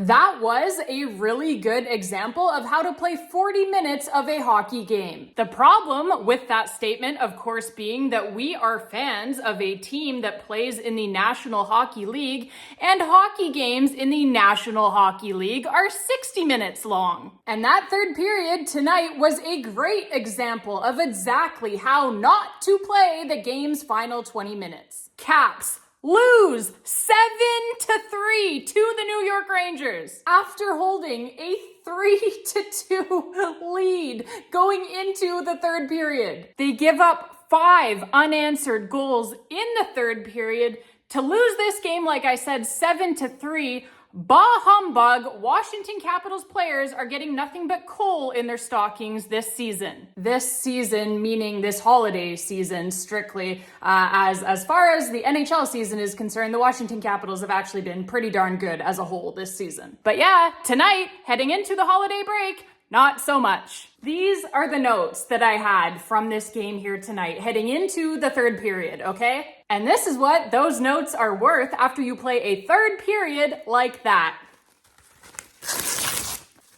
That was a really good example of how to play 40 minutes of a hockey game. The problem with that statement, of course, being that we are fans of a team that plays in the National Hockey League, and hockey games in the National Hockey League are 60 minutes long. And that third period tonight was a great example of exactly how not to play the game's final 20 minutes. Caps lose 7-3 to the New York Rangers after holding a 3-2 lead going into the third period. They give up 5 unanswered goals in the third period to lose this game, like I said, 7-3. Bah humbug, Washington Capitals players are getting nothing but coal in their stockings this season. This season, meaning this holiday season, strictly. As far as the NHL season is concerned, the Washington Capitals have actually been pretty darn good as a whole this season. But yeah, tonight, heading into the holiday break, not so much. These are the notes that I had from this game here tonight, heading into the third period, okay? And this is what those notes are worth after you play a third period like that.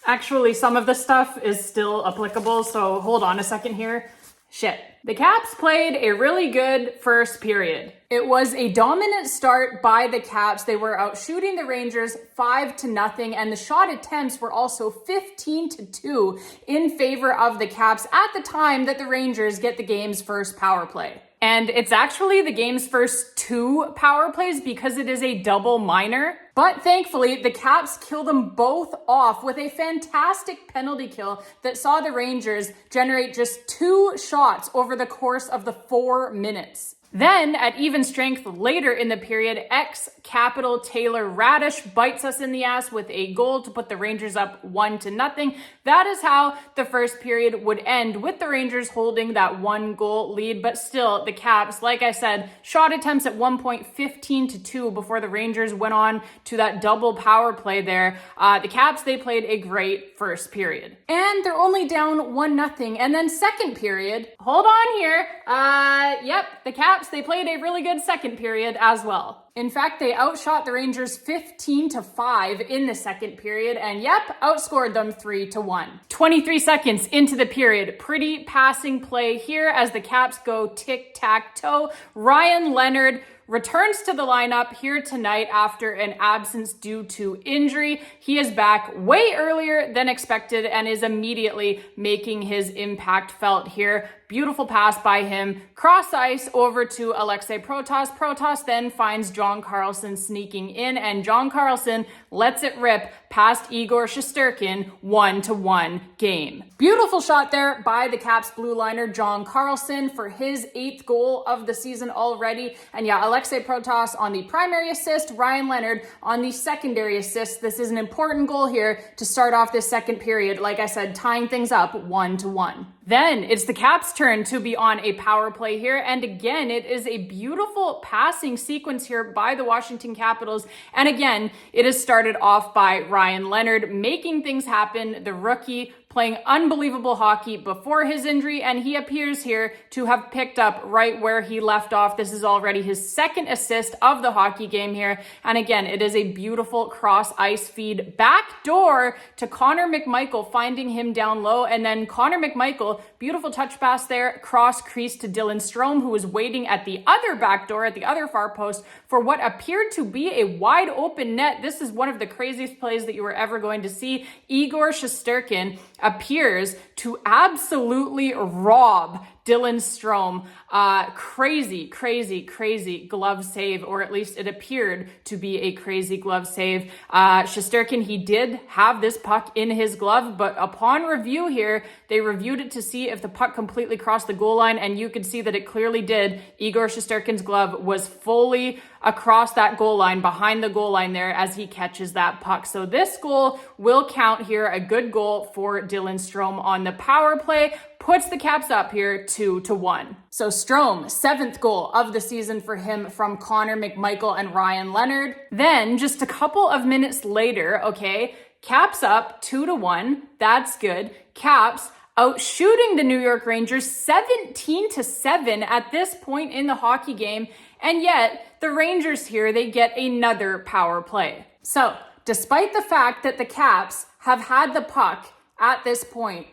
Actually, some of the stuff is still applicable, so hold on a second here. Shit. The Caps played a really good first period. It was a dominant start by the Caps. They were out shooting the Rangers 5-0, and the shot attempts were also 15-2 in favor of the Caps at the time that the Rangers get the game's first power play. And it's actually the game's first 2 power plays because it is a double minor. But thankfully, the Caps kill them both off with a fantastic penalty kill that saw the Rangers generate just 2 shots over the course of the 4 minutes. Then, at even strength later in the period, ex-Capital Taylor Radish bites us in the ass with a goal to put the Rangers up 1-0. That is how the first period would end, with the Rangers holding that 1-goal lead. But still, the Caps, like I said, shot attempts at one point 15-2 before the Rangers went on to that double power play there. The Caps, they played a great first period. And they're only down 1-0. And then second period, hold on here. The Caps, they played a really good second period as well. In fact, they outshot the Rangers 15-5 in the second period and outscored them 3-1. 23 seconds into the period, pretty passing play here as the Caps go tic-tac-toe. Ryan Leonard returns to the lineup here tonight after an absence due to injury. He is back way earlier than expected and is immediately making his impact felt here. Beautiful pass by him. Cross ice over to Alexei Protas. Protas then finds John Carlson sneaking in, and John Carlson lets it rip past Igor Shesterkin. 1-1 game. Beautiful shot there by the Caps blue liner John Carlson for his 8th goal of the season already. And Alexei Protas on the primary assist, Ryan Leonard on the secondary assist. This is an important goal here to start off this second period. Like I said, tying things up 1-1. Then it's the Caps' turn to be on a power play here. And again, it is a beautiful passing sequence here by the Washington Capitals. And again, it is started off by Ryan Leonard making things happen. The rookie playing unbelievable hockey before his injury, and he appears here to have picked up right where he left off. This is already his 2nd assist of the hockey game here. And again, it is a beautiful cross ice feed back door to Connor McMichael, finding him down low. And then Connor McMichael, beautiful touch pass there, cross crease to Dylan Strome, who was waiting at the other back door at the other far post for what appeared to be a wide open net. This is one of the craziest plays that you were ever going to see. Igor Shesterkin appears to absolutely rob Dylan Strome. Crazy glove save, or at least it appeared to be a crazy glove save. Shesterkin, he did have this puck in his glove, but upon review here, they reviewed it to see if the puck completely crossed the goal line, and you could see that it clearly did. Igor Shesterkin's glove was fully across that goal line, behind the goal line there as he catches that puck. So this goal will count here, a good goal for Dylan Strome on the power play. Puts the Caps up here 2-1. So Strome, 7th goal of the season for him from Connor McMichael and Ryan Leonard. Then just a couple of minutes later, Caps up 2-1. That's good. Caps out shooting the New York Rangers 17-7 at this point in the hockey game. And yet the Rangers here, they get another power play. So despite the fact that the Caps have had the puck at this point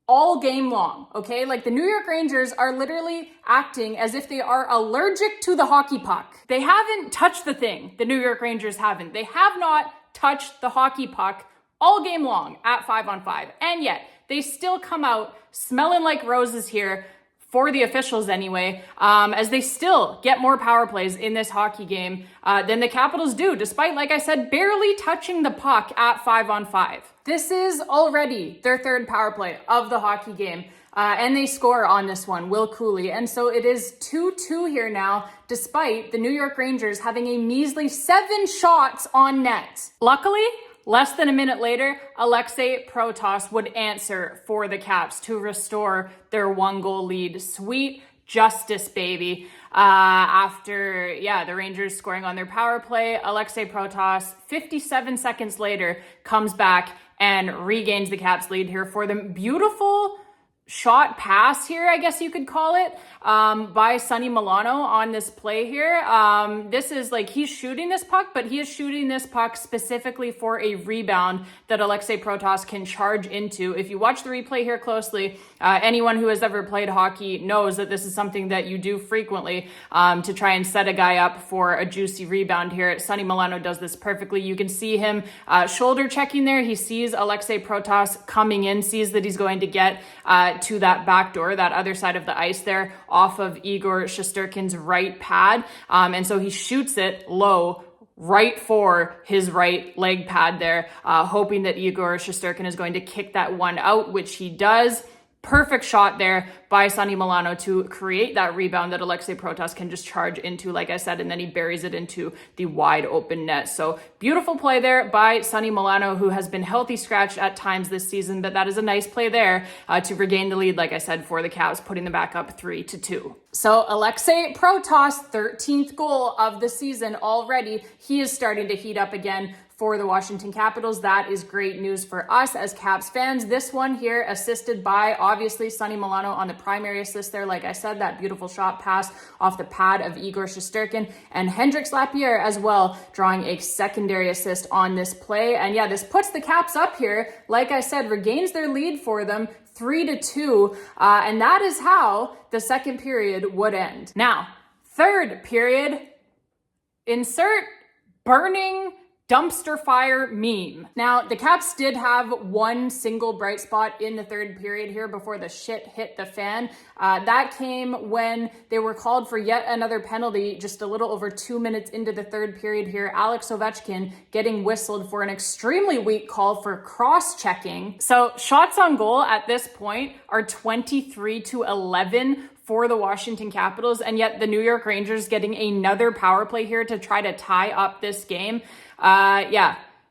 all game long, okay? Like the New York Rangers are literally acting as if they are allergic to the hockey puck. They haven't touched the thing. The New York Rangers haven't. They have not touched the hockey puck all game long at 5-on-5. And yet they still come out smelling like roses here, for the officials anyway, as they still get more power plays in this hockey game than the Capitals do, despite, like I said, barely touching the puck at 5-on-5. This is already their third power play of the hockey game, and they score on this one, Will Cooley. And so it is 2-2 here now, despite the New York Rangers having a measly 7 shots on net. Luckily, less than a minute later, Alexei Protas would answer for the Caps to restore their 1-goal lead. Sweet justice, baby. After, the Rangers scoring on their power play, Alexei Protas, 57 seconds later, comes back and regains the Caps lead here for the beautiful shot pass here, I guess you could call it, by Sonny Milano on this play here. This is like, he's shooting this puck, but he is shooting this puck specifically for a rebound that Alexei Protas can charge into. If you watch the replay here closely, anyone who has ever played hockey knows that this is something that you do frequently to try and set a guy up for a juicy rebound here. Sonny Milano does this perfectly. You can see him shoulder checking there. He sees Alexei Protas coming in, sees that he's going to get to that back door, that other side of the ice there, off of Igor Shesterkin's right pad. And so he shoots it low right for his right leg pad there, hoping that Igor Shesterkin is going to kick that one out, which he does. Perfect shot there by Sonny Milano to create that rebound that Alexei Protas can just charge into, like I said, and then he buries it into the wide open net. So beautiful play there by Sonny Milano, who has been healthy scratched at times this season, but that is a nice play there to regain the lead, like I said, for the Caps, putting them back up 3-2. So Alexei Protas, 13th goal of the season already. He is starting to heat up again for the Washington Capitals. That is great news for us as Caps fans. This one here assisted by, obviously, Sonny Milano on the primary assist there. Like I said, that beautiful shot pass off the pad of Igor Shesterkin, and Hendrix Lapierre as well, drawing a secondary assist on this play. And yeah, this puts the Caps up here. Like I said, regains their lead for them, 3-2. And that is how the second period would end. Now, third period, insert burning dumpster fire meme. Now, the Caps did have one single bright spot in the third period here before the shit hit the fan. That came when they were called for yet another penalty just a little over 2 minutes into the third period here. Alex Ovechkin getting whistled for an extremely weak call for cross-checking. So shots on goal at this point are 23-11 for the Washington Capitals, and yet the New York Rangers getting another power play here to try to tie up this game.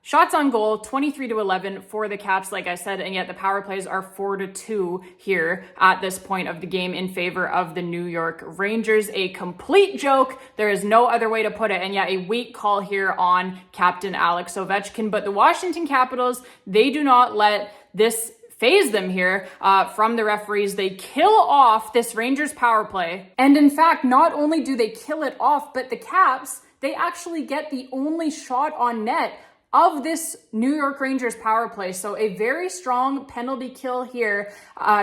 Shots on goal, 23-11 for the Caps, like I said, and yet the power plays are 4-2 here at this point of the game in favor of the New York Rangers. A complete joke. There is no other way to put it. And yeah, a weak call here on Captain Alex Ovechkin. But the Washington Capitals, they do not let this phase them here from the referees. They kill off this Rangers power play. And in fact, not only do they kill it off, but the Caps, they actually get the only shot on net of this New York Rangers power play. So a very strong penalty kill here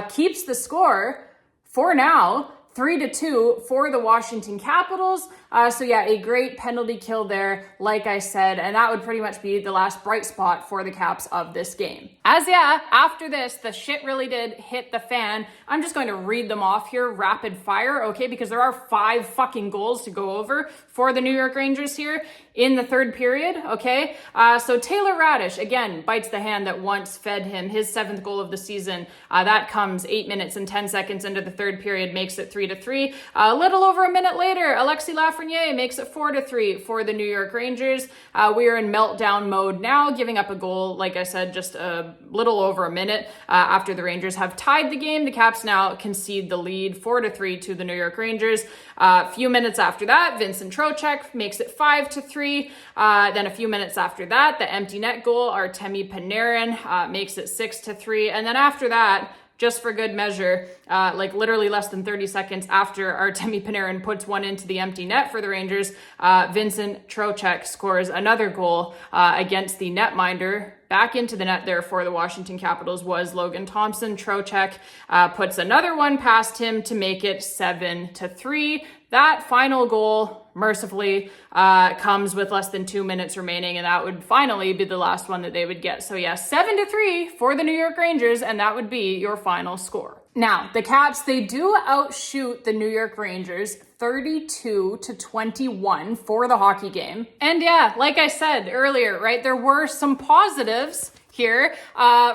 keeps the score for now 3-2 for the Washington Capitals. So yeah, a great penalty kill there, like I said, and that would pretty much be the last bright spot for the Caps of this game. After this, the shit really did hit the fan. I'm just going to read them off here rapid fire, okay, because there are 5 fucking goals to go over for the New York Rangers here in the third period, okay? So Taylor Radish, again, bites the hand that once fed him his 7th goal of the season. That comes 8 minutes and 10 seconds into the third period, makes it 3-3. A little over a minute later, Alexis Lafreniere makes it 4-3 for the New York Rangers. We are in meltdown mode now, giving up a goal, like I said, just a little over a minute after the Rangers have tied the game. The Caps now concede the lead 4-3 to the New York Rangers. A few minutes after that, Vincent Trocheck makes it 5-3. Then a few minutes after that, the empty net goal, Artemi Panarin makes it 6-3. And then after that, just for good measure, like literally less than 30 seconds after Artemi Panarin puts one into the empty net for the Rangers, Vincent Trocheck scores another goal against the netminder. Back into the net there for the Washington Capitals was Logan Thompson. Trocheck puts another one past him to make it 7-3. That final goal, mercifully, comes with less than 2 minutes remaining, and that would finally be the last one that they would get. So yeah, 7-3 for the New York Rangers, and that would be your final score. Now, the Caps, they do outshoot the New York Rangers 32-21 for the hockey game. And yeah, like I said earlier, right, there were some positives here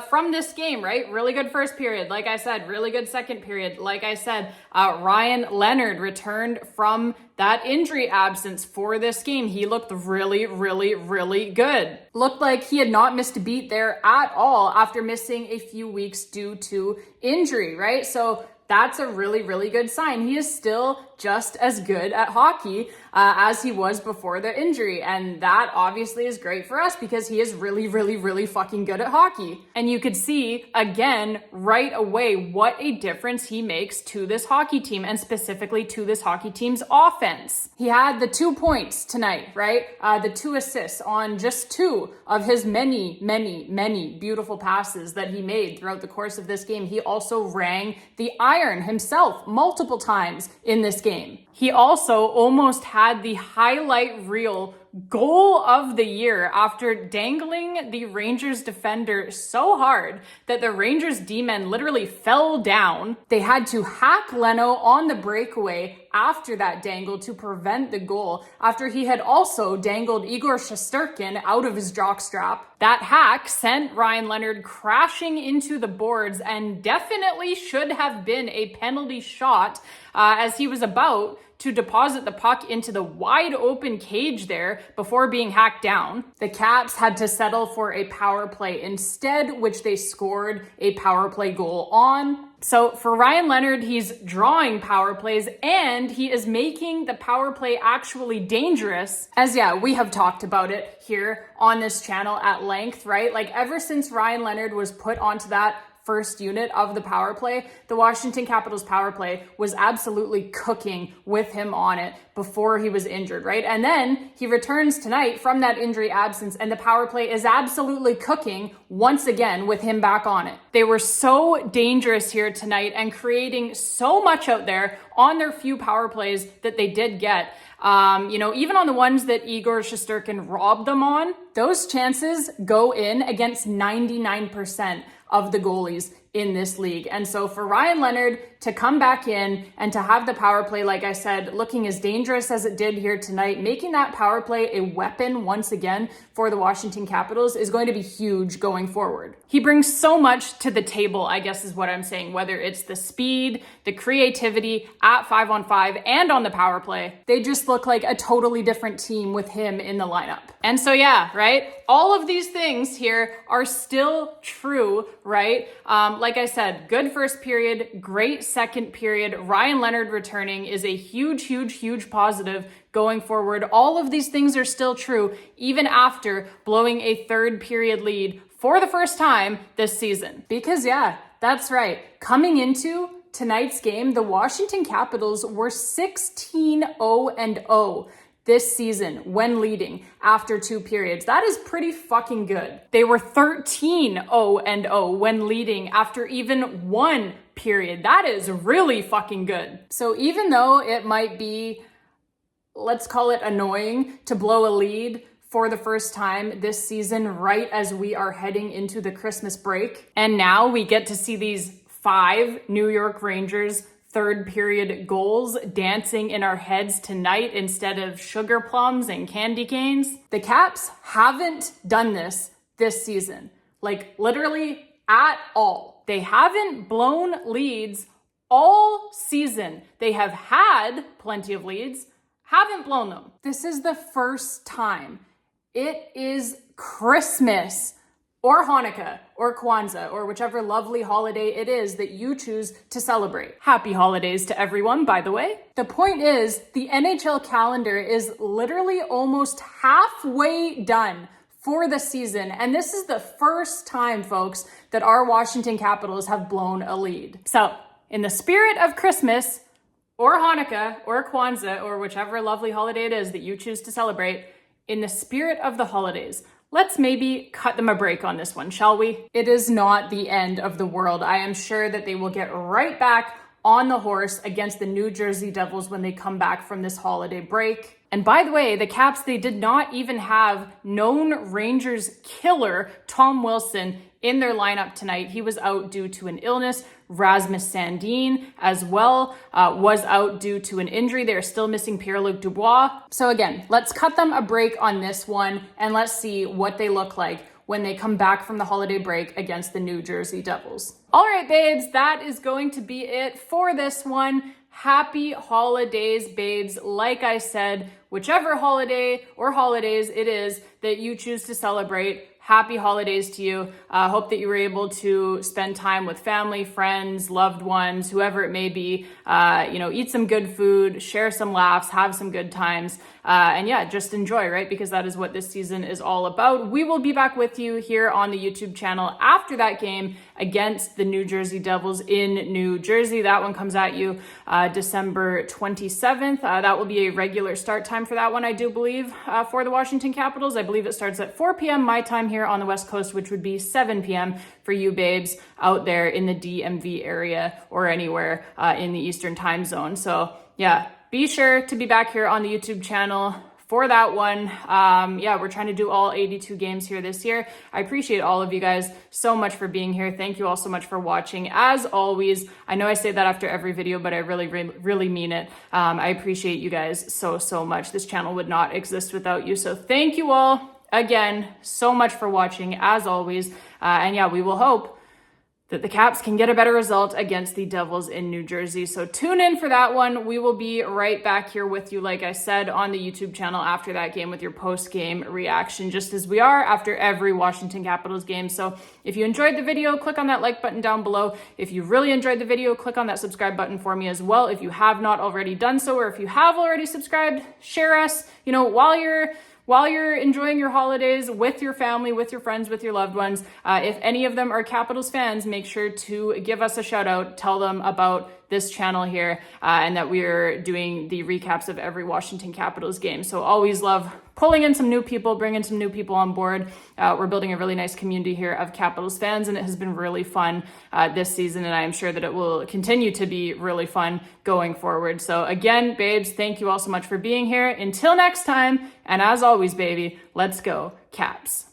from this game, right? Really good first period. Like I said, really good second period. Like I said, Ryan Leonard returned from that injury absence for this game. He looked really, really, really good. Looked like he had not missed a beat there at all after missing a few weeks due to injury, right? So that's a really, really good sign. He is still just as good at hockey as he was before the injury. And that obviously is great for us because he is really, really, really fucking good at hockey. And you could see again right away what a difference he makes to this hockey team and specifically to this hockey team's offense. He had the 2 points tonight, right? The 2 assists on just 2 of his many, many, many beautiful passes that he made throughout the course of this game. He also rang the iron himself multiple times in this game. He also almost had the highlight reel goal of the year after dangling the Rangers defender so hard that the Rangers D-men literally fell down. They had to hack Leno on the breakaway after that dangle to prevent the goal, after he had also dangled Igor Shesterkin out of his jockstrap. That hack sent Ryan Leonard crashing into the boards and definitely should have been a penalty shot as he was about to deposit the puck into the wide open cage there before being hacked down. The Caps had to settle for a power play instead, which they scored a power play goal on. So for Ryan Leonard, he's drawing power plays and he is making the power play actually dangerous. As yeah, we have talked about it here on this channel at length, right? Like ever since Ryan Leonard was put onto that first unit of the power play, the Washington Capitals power play was absolutely cooking with him on it before he was injured, right? And then he returns tonight from that injury absence and the power play is absolutely cooking once again with him back on it. They were so dangerous here tonight and creating so much out there on their few power plays that they did get. Even on the ones that Igor Shesterkin robbed them on, those chances go in against 99% of the goalies in this league. And so for Ryan Leonard to come back in and to have the power play, like I said, looking as dangerous as it did here tonight, making that power play a weapon once again for the Washington Capitals is going to be huge going forward. He brings so much to the table, I guess is what I'm saying, whether it's the speed, the creativity at 5-on-5 and on the power play. They just look like a totally different team with him in the lineup. And so yeah, right? All of these things here are still true, right? Like I said, good first period, great second period. Ryan Leonard returning is a huge, huge, huge positive going forward. All of these things are still true, even after blowing a third period lead for the first time this season. Because yeah, that's right. Coming into tonight's game, the Washington Capitals were 16-0-0 this season when leading after 2 periods. That is pretty fucking good. They were 13-0-0 when leading after even 1 period. That is really fucking good. So even though it might be, let's call it annoying to blow a lead for the first time this season, right as we are heading into the Christmas break, and now we get to see these 5 New York Rangers third period goals dancing in our heads tonight instead of sugar plums and candy canes. The Caps haven't done this season, like literally at all. They haven't blown leads all season. They have had plenty of leads, haven't blown them. This is the first time. It is Christmas or Hanukkah, or Kwanzaa, or whichever lovely holiday it is that you choose to celebrate. Happy holidays to everyone, by the way. The point is, the NHL calendar is literally almost halfway done for the season. And this is the first time, folks, that our Washington Capitals have blown a lead. So in the spirit of Christmas or Hanukkah or Kwanzaa or whichever lovely holiday it is that you choose to celebrate, in the spirit of the holidays, let's maybe cut them a break on this one, shall we? It is not the end of the world. I am sure that they will get right back on the horse against the New Jersey Devils when they come back from this holiday break. And by the way, the Caps, they did not even have known Rangers killer Tom Wilson in their lineup tonight. He was out due to an illness. Rasmus Sandin as well was out due to an injury. They're still missing Pierre-Luc Dubois. So again, let's cut them a break on this one and let's see what they look like when they come back from the holiday break against the New Jersey Devils. All right, babes, that is going to be it for this one. Happy holidays, babes. Like I said, whichever holiday or holidays it is that you choose to celebrate, happy holidays to you. Hope that you were able to spend time with family, friends, loved ones, whoever it may be. Eat some good food, share some laughs, have some good times. And yeah, just enjoy, right? Because that is what this season is all about. We will be back with you here on the YouTube channel after that game against the New Jersey Devils in New Jersey. That one comes at you December 27th. That will be a regular start time for that one, I do believe, for the Washington Capitals. I believe it starts at 4 p.m. my time here on the West Coast, which would be 7 p.m. for you babes out there in the DMV area or anywhere in the Eastern time zone. So yeah, be sure to be back here on the YouTube channel for that one. We're trying to do all 82 games here this year. I appreciate all of you guys so much for being here. Thank you all so much for watching. As always, I know I say that after every video, but I really mean it. I appreciate you guys so much. This channel would not exist without you. So thank you all again so much for watching, as always. We will hope that the Caps can get a better result against the Devils in New Jersey. So tune in for that one. We will be right back here with you, like I said, on the YouTube channel after that game with your post-game reaction, just as we are after every Washington Capitals game. So if you enjoyed the video, click on that like button down below. If you really enjoyed the video, click on that subscribe button for me as well. If you have not already done so, or if you have already subscribed, share us, while you're enjoying your holidays with your family, with your friends, with your loved ones. If any of them are Capitals fans, make sure to give us a shout out, tell them about this channel here, and that we're doing the recaps of every Washington Capitals game. So always love pulling in some new people, bringing some new people on board. We're building a really nice community here of Capitals fans, and it has been really fun this season, and I am sure that it will continue to be really fun going forward. So again, babes, thank you all so much for being here. Until next time, and as always, baby, let's go Caps.